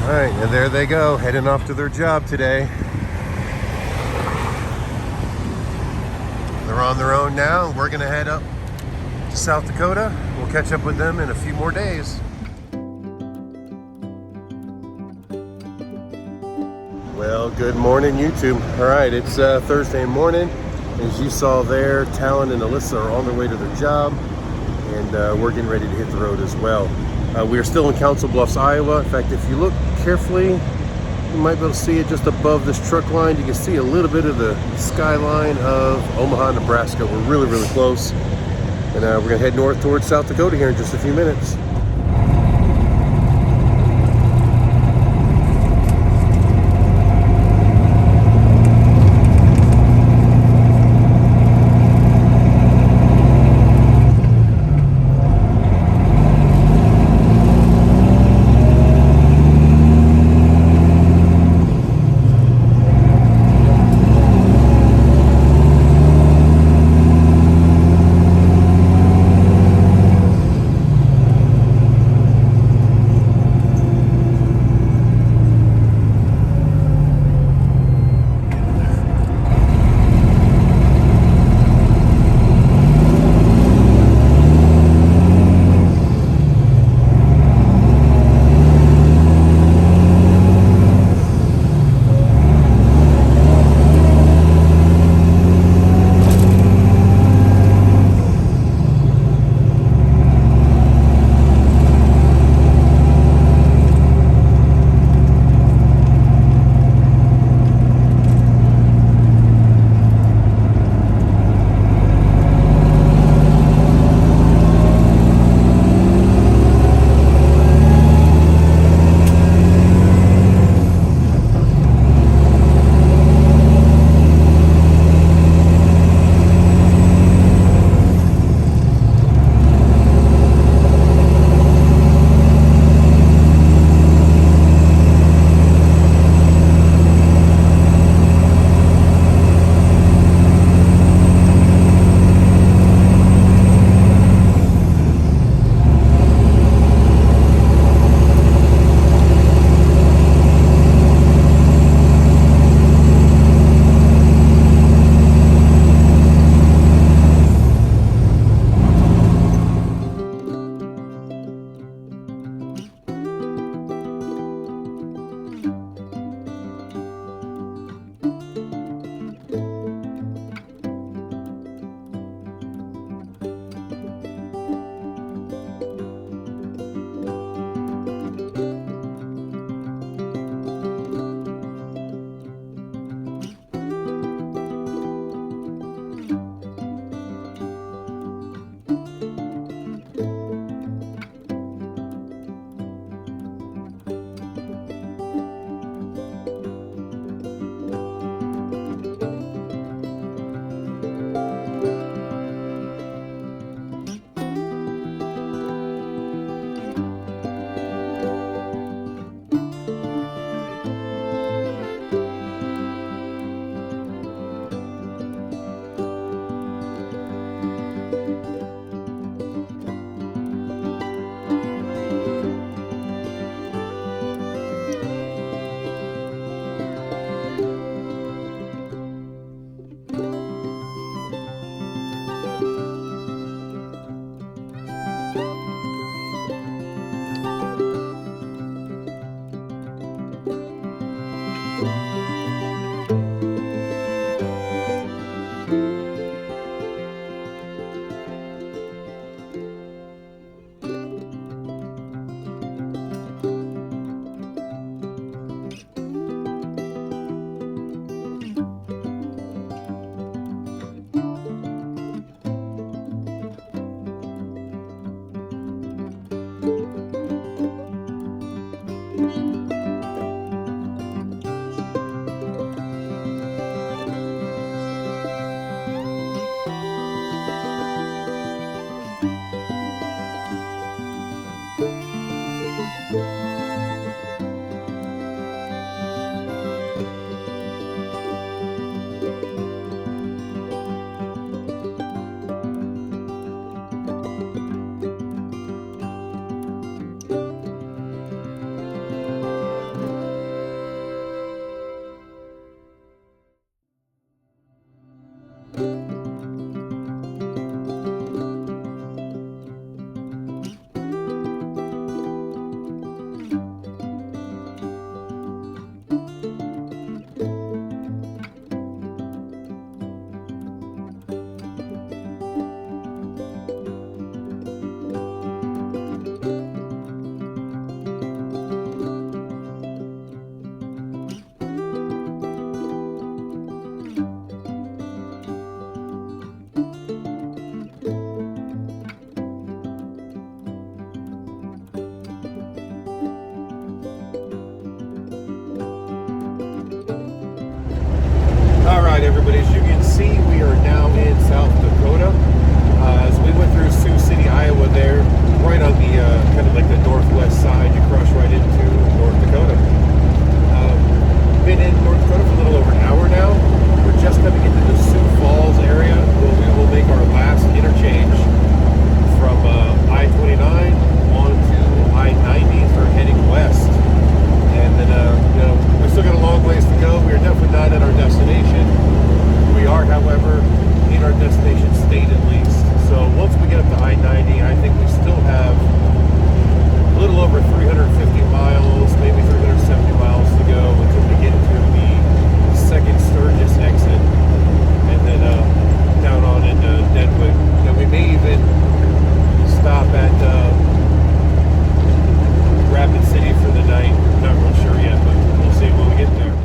All right, and there they go, heading off to their job today. They're on their own now. We're gonna head up to South Dakota. We'll catch up with them in a few more days. Well, good morning, YouTube. All right, it's Thursday morning. As you saw there, Talon and Alyssa are on their way to their job, and we're getting ready to hit the road as well. We are still in Council Bluffs, Iowa. In fact, if you look carefully, you might be able to see it just above this truck line. You can see a little bit of the skyline of Omaha, Nebraska. We're really, really close. And we're gonna head north towards South Dakota here in just a few minutes. right, everybody, as you can see, we are now in South Dakota. So we went through Sioux City, Iowa there, right on the kind of like the northwest side. You cross right into North Dakota. Been in North Dakota for a little over an hour now. We're just coming into the Sioux Falls area where we will make our last interchange from I-29 onto I-90 for heading west. And then, you know, we still got a long ways to go. We are definitely not at our destination. We are, however, in our destination state at least. So once we get up to I-90, I think we still have a little over 350 miles, maybe 370 miles to go until we get to the second Sturgis exit, and then down on into Deadwood. And we may even stop at Rapid City for the night. Not real sure yet, but we'll see when we get there.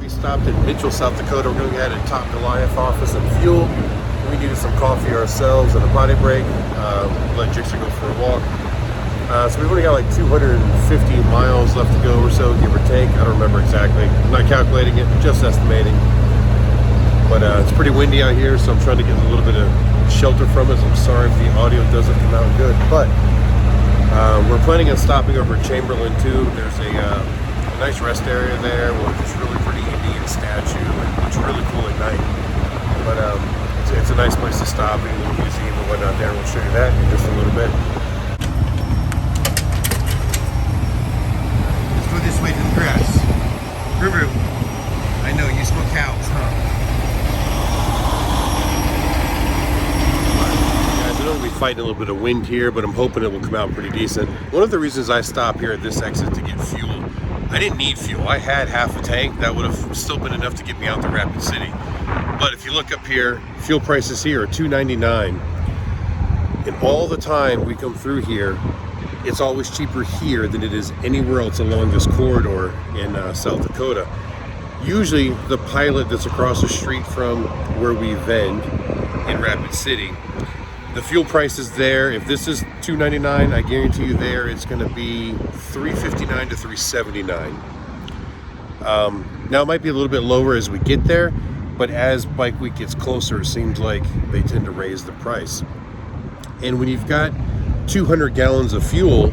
We stopped in Mitchell, South Dakota. We're going to go ahead and top Goliath off with some fuel. We needed some coffee ourselves and a potty break. Let Jixer go for a walk. So we've only got like 250 miles left to go or so, give or take. I don't remember exactly. I'm not calculating it, just estimating. But it's pretty windy out here, so I'm trying to get a little bit of shelter from it. I'm sorry if the audio doesn't come out good. But we're planning on stopping over at Chamberlain too. There's a nice rest area there with this really pretty Indian statue, and it's really cool at night. But it's a nice place to stop, and a little museum and whatnot there. We'll show you that in just a little bit. Let's go this way to the grass. Ruru, I know you smoke cows, huh? Guys, I know we'll be fighting a little bit of wind here, but I'm hoping it will come out pretty decent. One of the reasons I stop here at this exit to get fuel, I didn't need fuel. I had half a tank. That would have still been enough to get me out to Rapid City. But if you look up here, fuel prices here are $2.99. And all the time we come through here, it's always cheaper here than it is anywhere else along this corridor in South Dakota. Usually the pilot that's across the street from where we vend in Rapid City, the fuel price is there. If this is $2.99, I guarantee you there it's going to be $3.59 to $3.79. Now it might be a little bit lower as we get there, but as Bike Week gets closer, it seems like they tend to raise the price. And when you've got 200 gallons of fuel,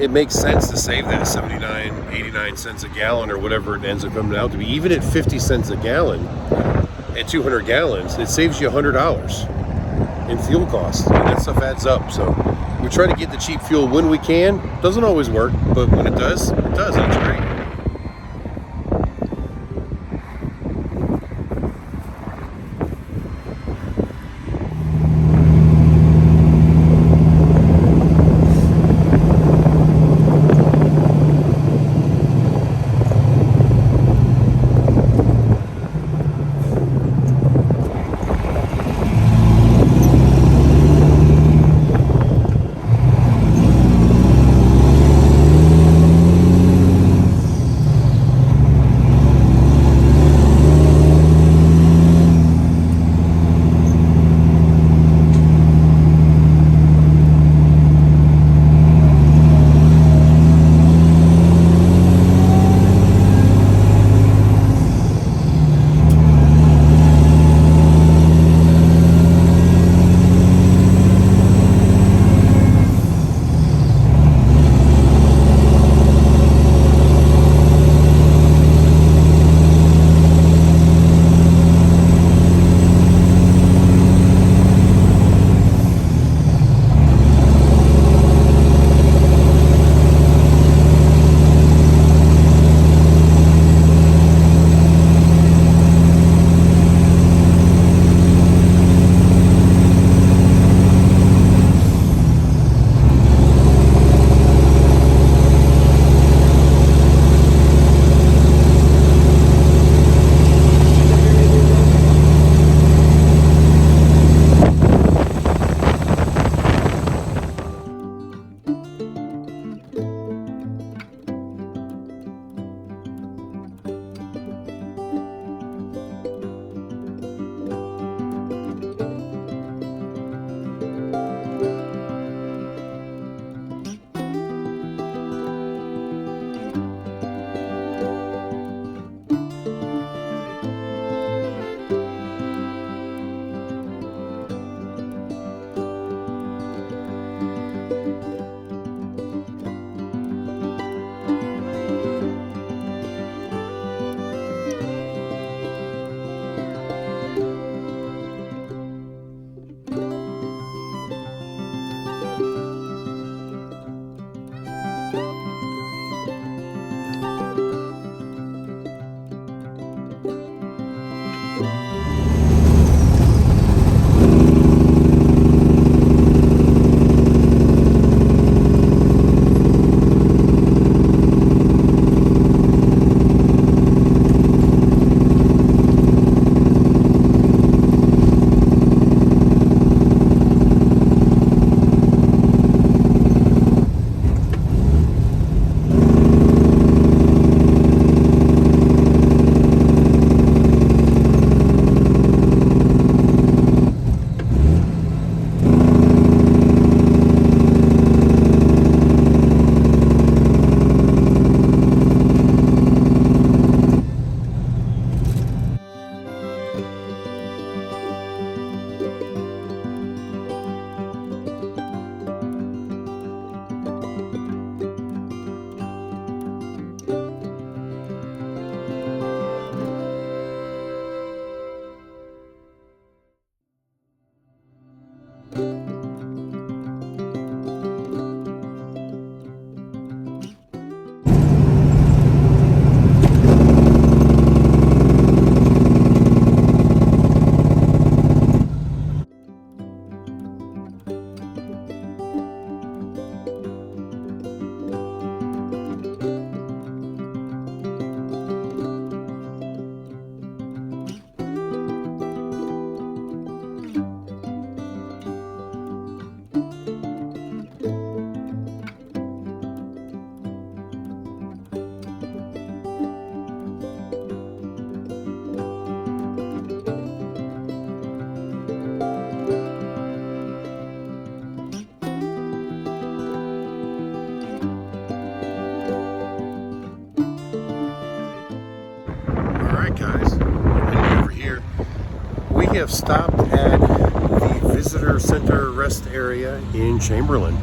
it makes sense to save that 79, 89 cents a gallon or whatever it ends up coming out to be. Even at 50 cents a gallon, at 200 gallons, it saves you $100 in fuel costs. And that stuff adds up. So we try to get the cheap fuel when we can. Doesn't always work, but when it does, it does. That's great. we have stopped at the Visitor Center Rest Area in Chamberlain.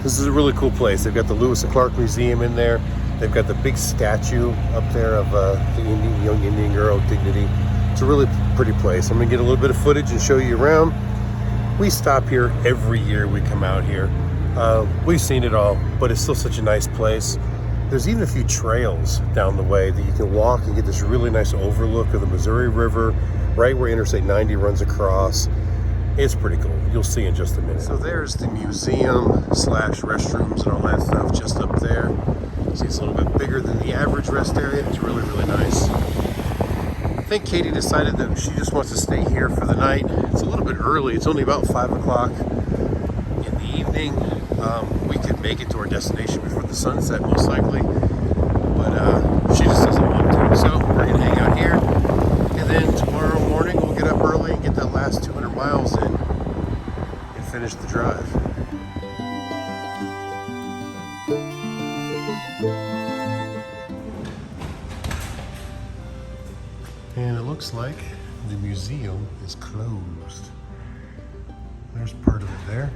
This is a really cool place. They've got the Lewis and Clark Museum in there. They've got the big statue up there of the young Indian girl, Dignity. It's a really pretty place. I'm gonna get a little bit of footage and show you around. We stop here every year we come out here. We've seen it all, but it's still such a nice place. There's even a few trails down the way that you can walk and get this really nice overlook of the Missouri River, right where Interstate 90 runs across. It's pretty cool. You'll see in just a minute. So there's the museum slash restrooms and all that stuff just up there. See, it's a little bit bigger than the average rest area. It's really, really nice. I think Katie decided that she just wants to stay here for the night. It's a little bit early. It's only about 5 o'clock in the evening. We could make it to our destination before the sunset, most likely. But she just doesn't want to. So we're going to hang out here. And then tomorrow morning, we'll get up early and get that last 200 miles in and finish the drive. And it looks like the museum is closed. There's part of it there.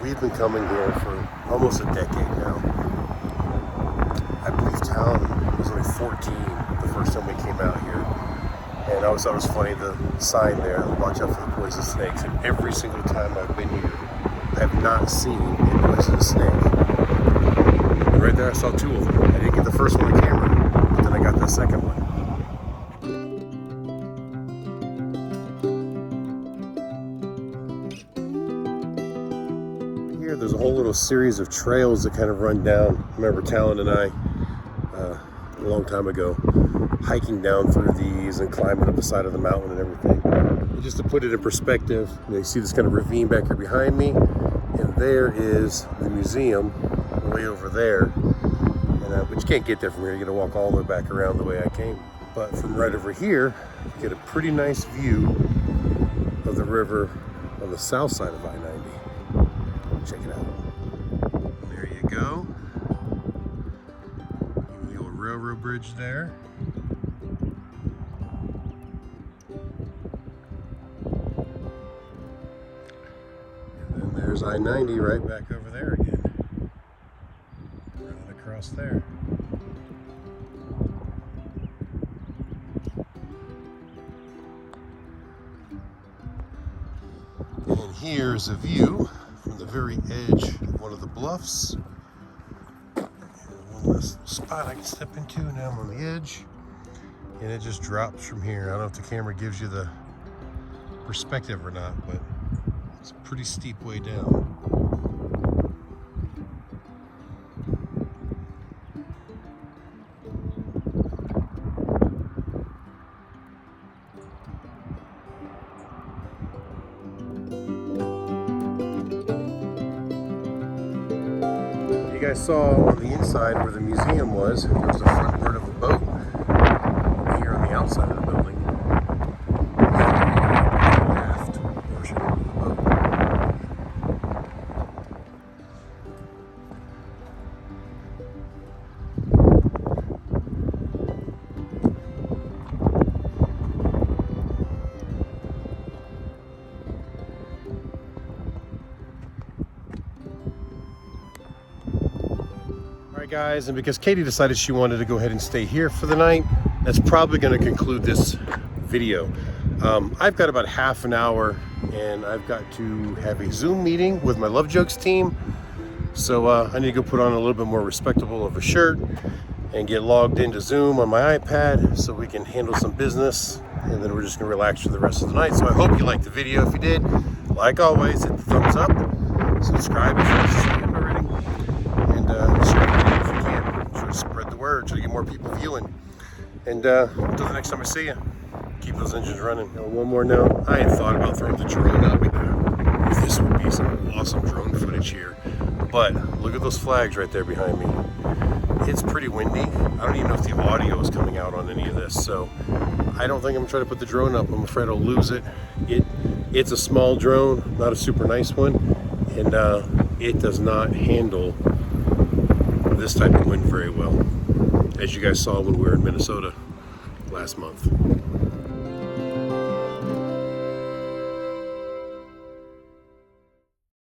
We've been coming here for almost a decade now. I believe Talon was only 14 the first time we came out here. And I always thought it was funny, the sign there, watch out for the poisonous snakes. And every single time I've been here, I have not seen a poisonous snake. And right there I saw 2 of them. I didn't get the first one on camera, but then I got the second one. There's a whole little series of trails that kind of run down. I remember Talon and I, a long time ago, hiking down through these and climbing up the side of the mountain and everything. And just to put it in perspective, you see this kind of ravine back here behind me, and there is the museum way over there. And, but you can't get there from here. You got to walk all the way back around the way I came. But from right over here, you get a pretty nice view of the river on the south side of I-90. Check it out. There you go. The old railroad bridge there. And then there's I-90 right back over there again. Running across there. And here's a view from the very edge of one of the bluffs. One last spot I can step into. Now I'm on the edge. And it just drops from here. I don't know if the camera gives you the perspective or not, but it's a pretty steep way down. You guys saw on the inside where the museum was, there was the front part of a boat. Here on the outside of the building, the aft portion of the boat. guys, and because Katie decided she wanted to go ahead and stay here for the night, that's probably going to conclude this video. I've got about half an hour and I've got to have a Zoom meeting with my Love Jokes team. So I need to go put on a little bit more respectable of a shirt and get logged into Zoom on my iPad so we can handle some business, and then we're just gonna relax for the rest of the night. So I hope you liked the video. If you did, like always, hit the thumbs up, subscribe if you haven't already, and share the video if you can. Try to spread the word, try to get more people viewing. And until the next time I see you, keep those engines running. One more note, I had thought about throwing the drone up. This would be some awesome drone footage here. But look at those flags right there behind me. It's pretty windy. I don't even know if the audio is coming out on any of this. So I don't think I'm trying to put the drone up. I'm afraid I'll lose it. It's a small drone, not a super nice one. And it does not handle this type of wind very well, as you guys saw when we were in Minnesota last month.